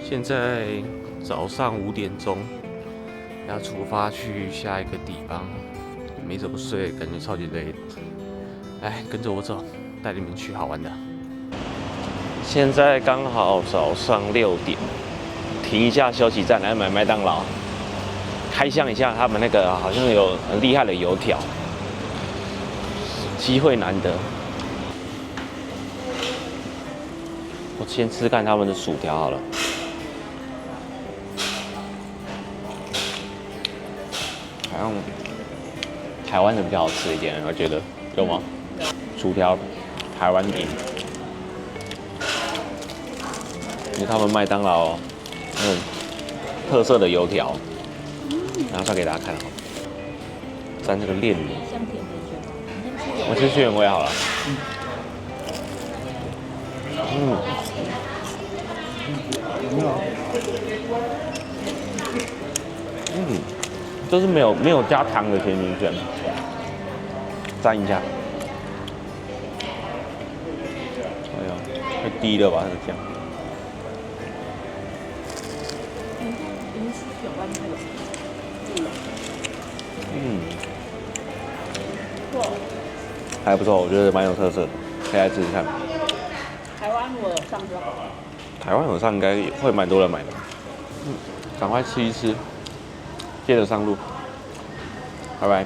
现在早上5点钟，要出发去下一个地方，没怎么睡，感觉超级累。来，跟着我走，带你们去好玩的。现在刚好早上6点，停一下休息站来买麦当劳，开箱一下他们那个好像有很厉害的油条，机会难得。我先吃看他们的薯条好了。好像台湾的比较好吃一点，我觉得有吗？薯条台湾赢，因为他们麦当劳那种特色的油条，拿出来给大家看好，沾这个炼乳。我吃去原味好了。都是没有加糖的甜甜圈，沾一下。哎呀，太低了吧这个酱。还不错，我觉得蛮有特色的，可以来试试看。台湾如果有上就好了。台湾有上应该会蛮多人买的。赶快吃一吃，接着上路，拜拜。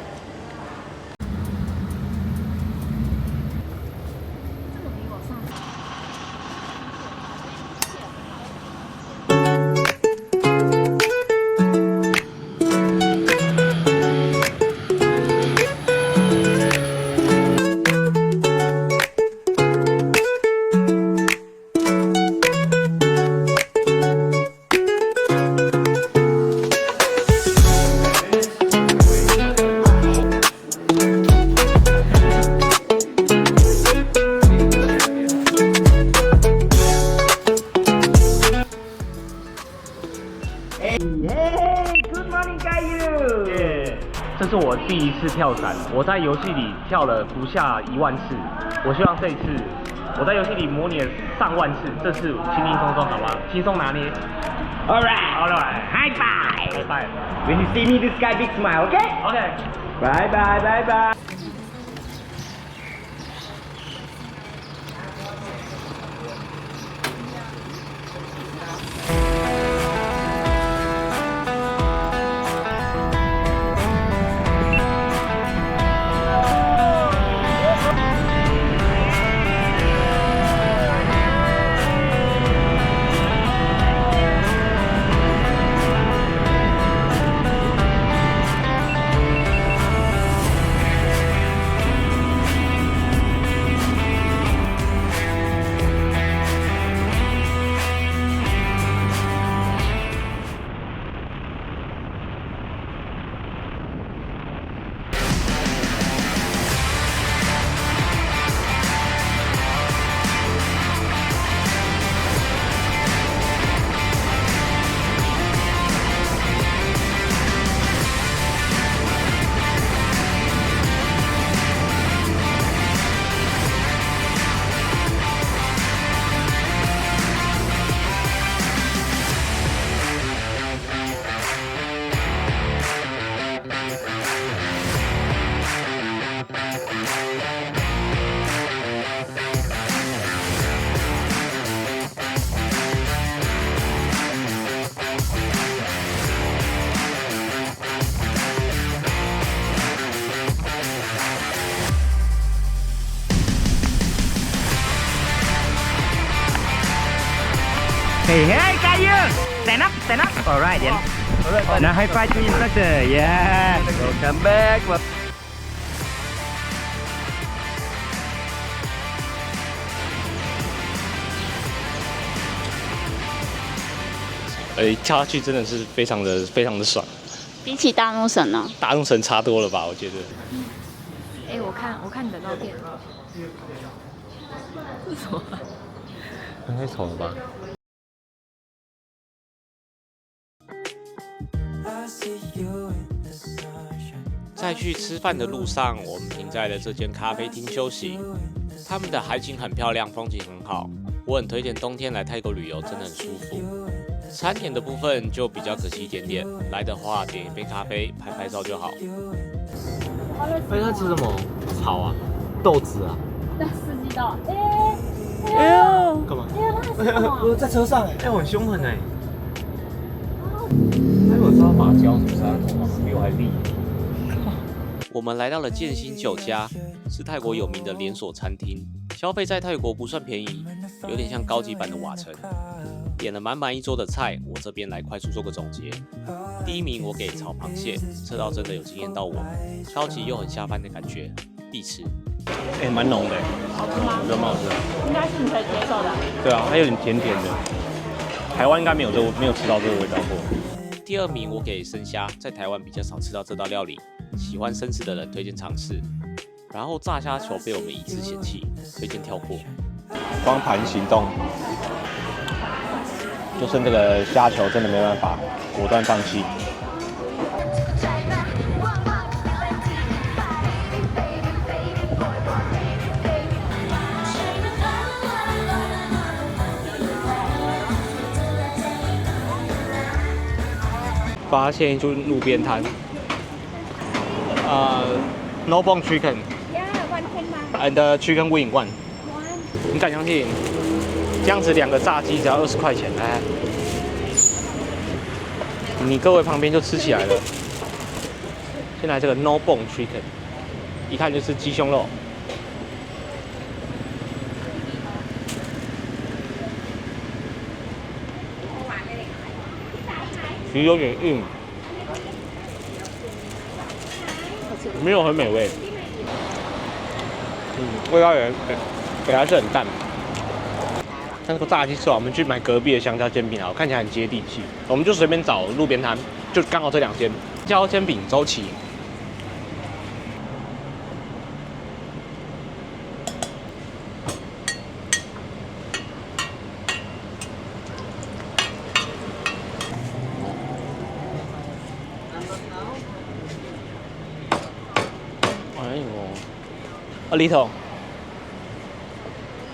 这是我第一次跳伞，我在游戏里跳了不下1万次，我希望这一次我在游戏里模拟了上万次，这次轻轻松松，好吧，轻松拿捏。Alright. High five. High five. When you see me, this guy big smile, okay? Okay. Bye bye, bye bye. 嘿嘿，加油 ！Stand up, stand up. Alright, then. Now high five to instructor. Yeah. Welcome back. 跳下去真的是非常的爽，比起大怒神呢？大怒神差多了吧？我觉得。我看你的照片。这是什么？太丑了吧！在去吃饭的路上，我们停在了这间咖啡厅休息。他们的海景很漂亮，风景很好，我很推荐冬天来泰国旅游，真的很舒服。餐点的部分就比较可惜一点点，来的话点一杯咖啡，拍拍照就好。哎，他吃什么草啊？豆子啊？那司机到，哎呦，干嘛？我在车上哎，哎，我很凶狠哎。还有抓马胶是不是？他头发比我还利。我们来到了建新酒家，是泰国有名的连锁餐厅，消费在泰国不算便宜，有点像高级版的瓦城。点了满满一桌的菜，我这边来快速做个总结。第一名我给炒螃蟹，这道真的有惊艳到我，超级又很下饭的感觉，必吃。哎，蛮浓的，好吃吗？我觉得蛮好吃的。应该是你可以接受的。对啊，它有点甜甜的。台湾应该没有吃到这个味道过。第二名我给生虾，在台湾比较少吃到这道料理，喜欢生吃的人推荐尝试。然后炸虾球被我们一致嫌弃，推荐跳过。光盘行动，就剩这个虾球真的没办法，果断放弃。发现就是路边摊，no bone chicken and chicken wing one。你敢相信？这样子2个炸鸡只要20块钱，哎，你各位旁边就吃起来了。先来这个 no bone chicken， 一看就是鸡胸肉。皮有点硬，没有很美味。味道也还是很淡。那个炸鸡翅，我们去买隔壁的香蕉煎饼好，看起来很接地气。我们就随便找路边摊，就刚好这2间。香蕉煎饼周琦。哎呦，a little。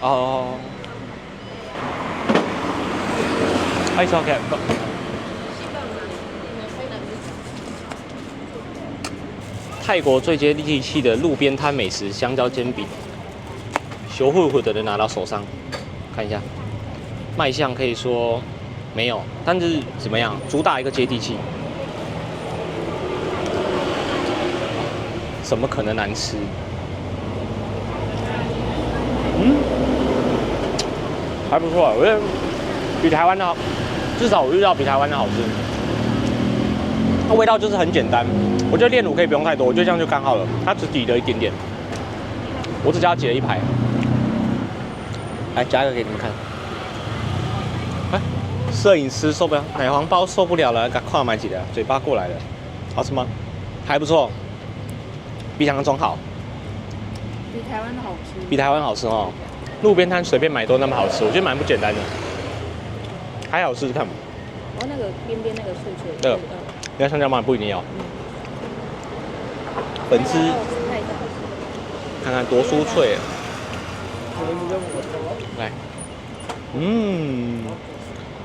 哦。It's okay. 泰国最接地气的路边摊美食香蕉煎饼，羞乎乎的人拿到手上，看一下，卖相可以说没有，但是怎么样，主打一个接地气，怎么可能难吃？还不错，我觉得比台湾的好。至少我遇到比台湾的好吃，它味道就是很简单。我觉得炼乳可以不用太多，我觉得这样就刚好了。它只挤了一点点，我只叫它挤了1排。来夹一个给你们看。哎，摄影师受不了，奶黄包受不了了，给跨买几个，嘴巴过来了，好吃吗？还不错，比想象中好。比台湾的好吃。比台湾好吃哦，路边摊随便买都那么好吃，我觉得蛮不简单的。还好试试看嘛。哦，那个边边那个脆脆的。那个，你要香蕉吗？不一定要。粉丝，看看多酥脆啊！来，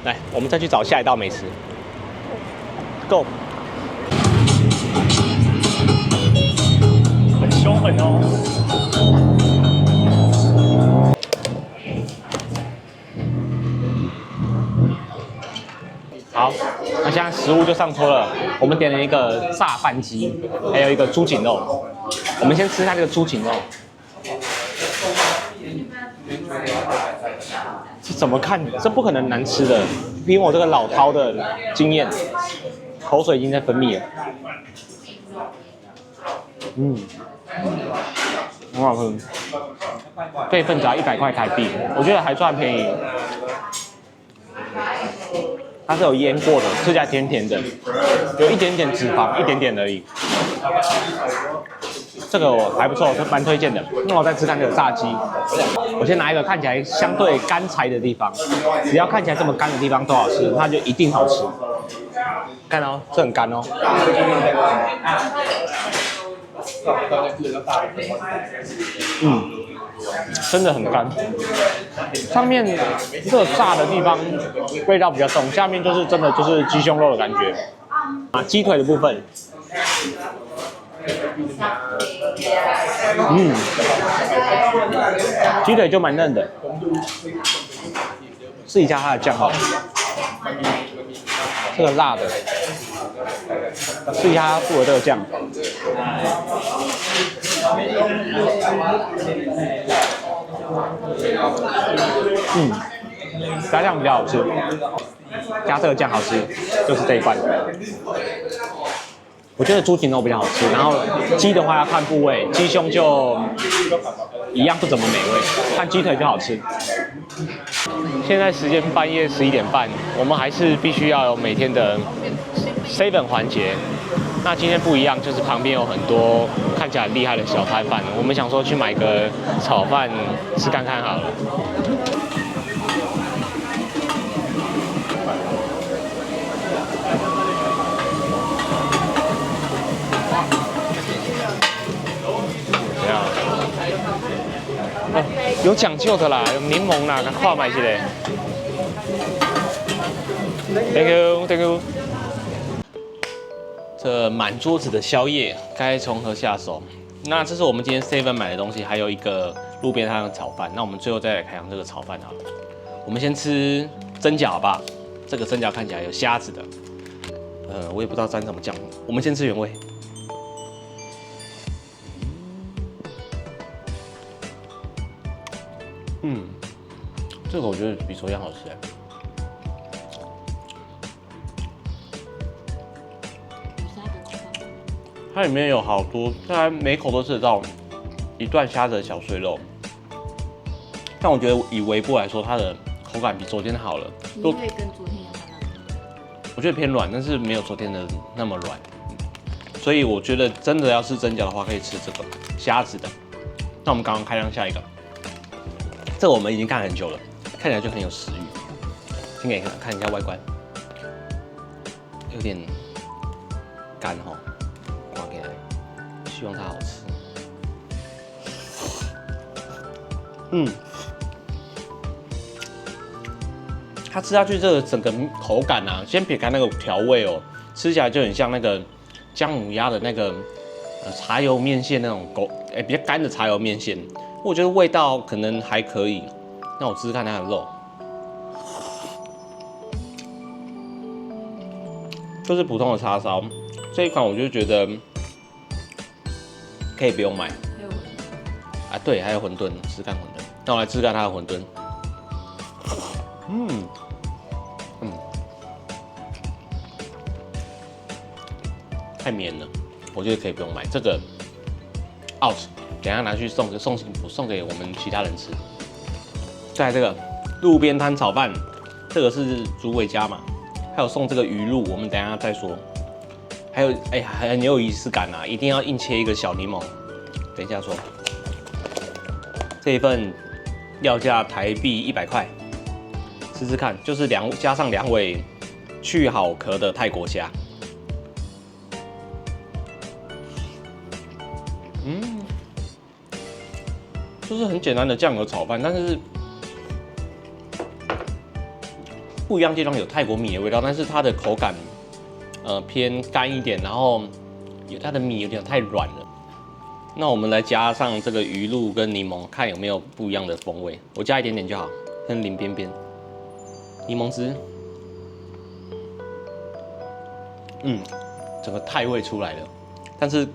来，我们再去找下一道美食。Go。很凶狠哦。好，那现在食物就上桌了。我们点了一个炸饭鸡，还有一个猪颈肉。我们先吃它这个猪颈肉。这怎么看？这不可能难吃的。凭我这个老饕的经验，口水已经在分泌了。很好喝。这份只要100块台币，我觉得还算便宜。它是有腌过的，吃起来甜甜的，有一点点脂肪，一点点而已。这个我还不错，蛮推荐的。那我再吃看这个炸鸡，我先拿一个看起来相对干柴的地方，只要看起来这么干的地方都好吃，它就一定好吃。看哦，这很干哦。真的很干。上面这炸的地方味道比较重，下面就是真的就是鸡胸肉的感觉。啊，鸡腿的部分，鸡腿就蛮嫩的。试一下它的酱好了，这个辣的，试一下它附的这个酱。加酱比较好吃，加这个酱好吃，就是这一罐。我觉得猪颈肉比较好吃，然后鸡的话要看部位，鸡胸就一样不怎么美味，看鸡腿就好吃。现在时间半夜11点半，我们还是必须要有每天的 7 环节。那今天不一样，就是旁边有很多看起来很厉害的小摊贩，我们想说去买个炒饭吃看看好了。有讲究的啦，有柠檬啦，看买一个。Thank you, thank you。这满桌子的宵夜，该从何下手？那这是我们今天 7 买的东西，还有一个路边摊的炒饭。那我们最后再来开箱这个炒饭好了。我们先吃蒸饺好不好？这个蒸饺看起来有虾子的，我也不知道沾什么酱。我们先吃原味。这个我觉得比昨天好吃哎。它里面有好多，它每口都吃得到一段虾子的小碎肉。但我觉得以微波来说，它的口感比昨天好了。皮会跟昨天有差吗？我觉得偏软，但是没有昨天的那么软。所以我觉得真的要吃蒸饺的话，可以吃这个虾子的。那我们刚刚开箱下一个，这个我们已经看很久了。看起来就很有食欲，先给你看一下外观，有点干哈，刮给来，希望它好吃。它吃下去这个整个口感啊，先撇开那个调味哦，吃起来就很像那个姜母鸭的那个茶油面线那种比较干的茶油面线，我觉得味道可能还可以。那我试试看它的肉，就是普通的叉烧。这一款我就觉得可以不用买。还有馄饨。啊，对，还有馄饨，吃看馄饨。那我来吃看它的馄饨。太绵了，我觉得可以不用买。这个 out， 等一下拿去送给我们其他人吃。再来这个路边摊炒饭，这个是竹尾家嘛，还有送这个鱼露，我们等一下再说。还有很有仪式感啊，一定要硬切一个小柠檬。等一下说。这一份要价台币100块，吃吃看，就是加上2尾去好壳的泰国虾。就是很简单的酱油炒饭，但是不一样地方有泰国米的味道，但是它的口感偏干一点，然后它的米有点太软了。那我们来加上这个鱼露跟柠檬，看有没有不一样的风味。我加一点点就好，先淋边边。柠檬汁，整个泰味出来了，但是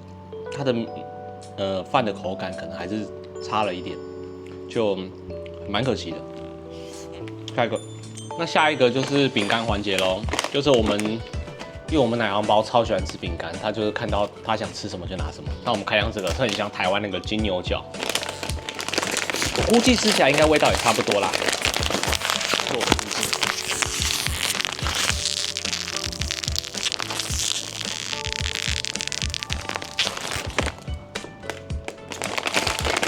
它的饭的口感可能还是差了一点，就蛮可惜的。下一个，那下一个就是饼干环节咯，就是因为我们奶黄包超喜欢吃饼干，他就是看到他想吃什么就拿什么。那我们开箱这个，它很像台湾那个金牛角，我估计吃起来应该味道也差不多啦。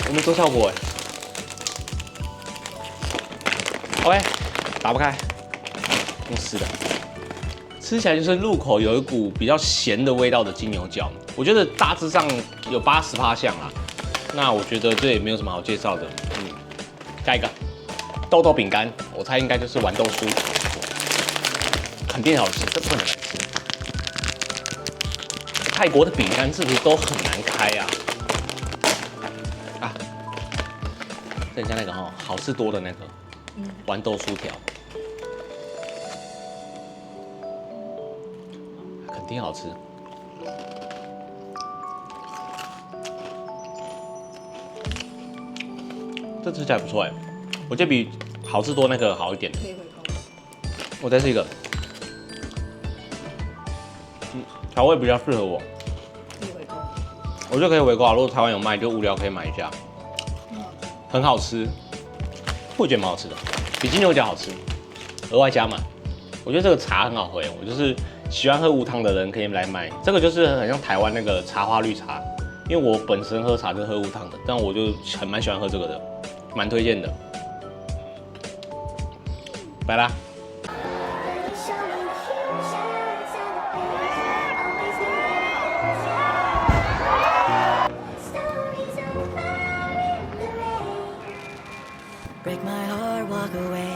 有没有做效果？OK， 打不开，用撕的。吃起来就是入口有一股比较咸的味道的金牛角，我觉得大致上有80%像啦。那我觉得这也没有什么好介绍的，下一个豆豆饼干，我猜应该就是豌豆酥，肯定好吃，这不能难吃。泰国的饼干是不是都很难开啊？啊，这很像那个哦，好事多的那个豌豆酥条，肯定好吃。这吃起来不错哎，我觉得比好事多那个好一点。可以回购。我再试一个，调味比较适合我，可以回购。我觉得可以回购啊。如果台湾有卖，就无聊可以买一下，很好吃，我觉得蛮好吃的，比金牛角好吃，额外加码。我觉得这个茶很好喝，我就是喜欢喝无糖的人可以来买，这个就是很像台湾那个茶花绿茶，因为我本身喝茶就是喝无糖的，但我就蛮喜欢喝这个的，蛮推荐的。拜啦。break my heart, walk away.